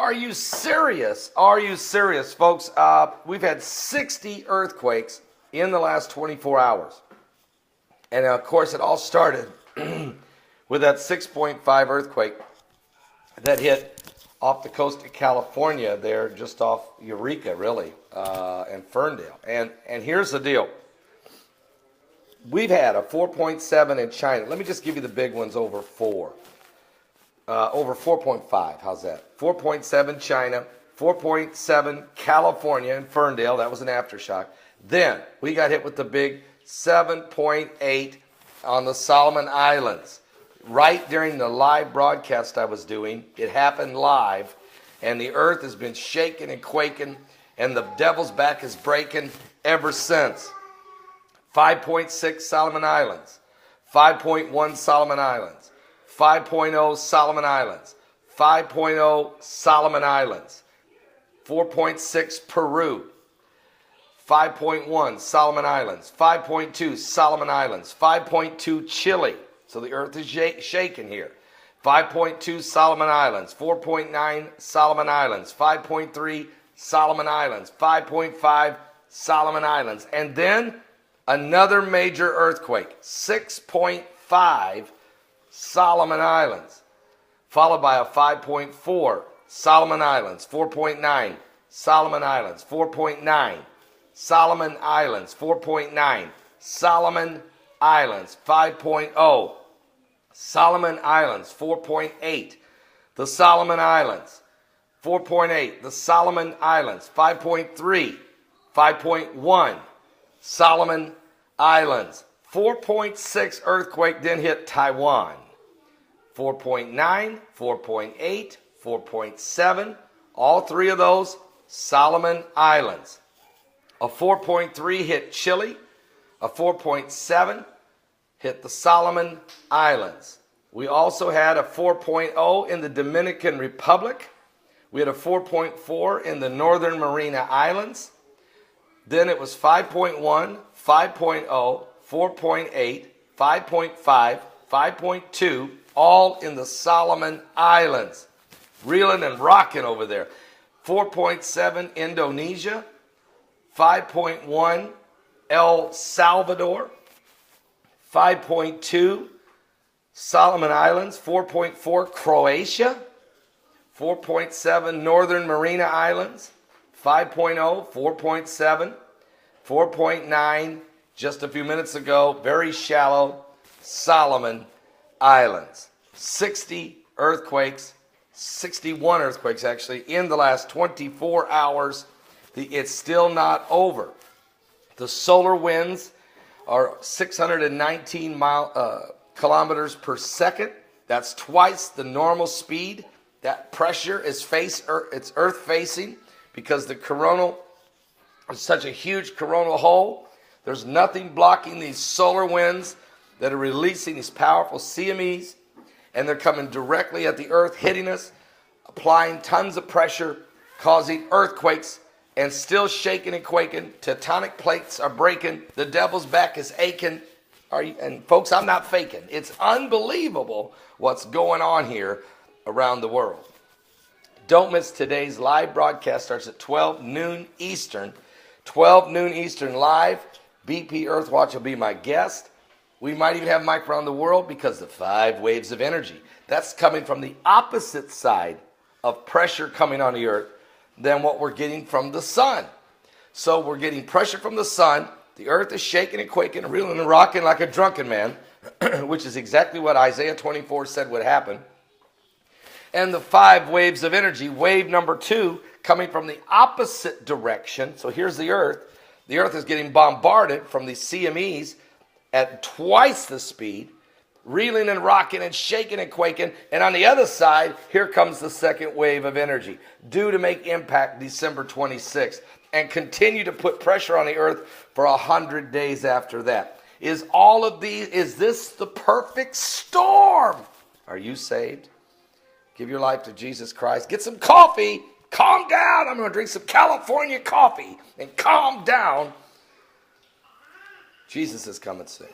Are you serious? Are you serious, folks? We've had 60 earthquakes in the last 24 hours. And of course, it all started with that 6.5 earthquake that hit off the coast of California there, just off Eureka, really, and Ferndale. And here's the deal. We've had a 4.7 in China. Let me just give you the big ones over 4. Over 4.5, how's that? 4.7 China, 4.7 California and Ferndale, that was an aftershock. Then we got hit with the big 7.8 on the Solomon Islands. Right during the live broadcast I was doing, it happened live, and the earth has been shaking and quaking, and the devil's back is breaking ever since. 5.6 Solomon Islands, 5.1 Solomon Islands, 5.0 Solomon Islands, 5.0 Solomon Islands, 4.6 Peru, 5.1 Solomon Islands, 5.2 Solomon Islands, 5.2 Chile. So the earth is shaking here. 5.2 Solomon Islands, 4.9 Solomon Islands, 5.3 Solomon Islands, 5.5 Solomon Islands. And then another major earthquake, 6.5 Solomon Islands, followed by a 5.4 Solomon Islands, 4.9 Solomon Islands, 4.9 Solomon Islands, 4.9 Solomon Islands, 5.0 Solomon Islands, 4.8 the Solomon Islands, 4.8 the Solomon Islands, 5.3, 5.1 Solomon Islands, 4.6 earthquake then hit Taiwan, 4.9, 4.8, 4.7, all three of those Solomon Islands. A 4.3 hit Chile, a 4.7 hit the Solomon Islands. We also had a 4.0 in the Dominican Republic. We had a 4.4 in the Northern Mariana Islands. Then it was 5.1, 5.0, 4.8, 5.5, 5.2, all in the Solomon Islands. Reeling and rocking over there. 4.7 Indonesia, 5.1 El Salvador, 5.2 Solomon Islands, 4.4 Croatia, 4.7 Northern Mariana Islands, 5.0, 4.7, 4.9 just a few minutes ago, very shallow Solomon Islands. 60 earthquakes, 61 earthquakes actually, in the last 24 hours. It's still not over. The solar winds are 619 kilometers per second. That's twice the normal speed. That pressure is it's earth facing because the coronal is such a huge coronal hole. There's nothing blocking these solar winds that are releasing these powerful CMEs, and they're coming directly at the earth, hitting us, applying tons of pressure, causing earthquakes, and still shaking and quaking. Tectonic plates are breaking. The devil's back is aching. And folks, I'm not faking. It's unbelievable what's going on here around the world. Don't miss today's live broadcast. Starts at 12 noon Eastern. 12 noon Eastern live. BP Earthwatch will be my guest. We might even have Mike around the world because the 5 waves of energy. That's coming from the opposite side of pressure coming on the earth than what we're getting from the sun. So we're getting pressure from the sun. The earth is shaking and quaking, reeling and rocking like a drunken man, which is exactly what Isaiah 24 said would happen. And the 5 waves of energy, wave number 2, coming from the opposite direction. So here's the earth. The earth is getting bombarded from the CMEs at twice the speed, reeling and rocking and shaking and quaking. And on the other side, here comes the second wave of energy, due to make impact December 26th and continue to put pressure on the earth for 100 days after that. Is this the perfect storm? Are you saved? Give your life to Jesus Christ. Get some coffee. Calm down. I'm going to drink some California coffee and calm down. Jesus is coming soon.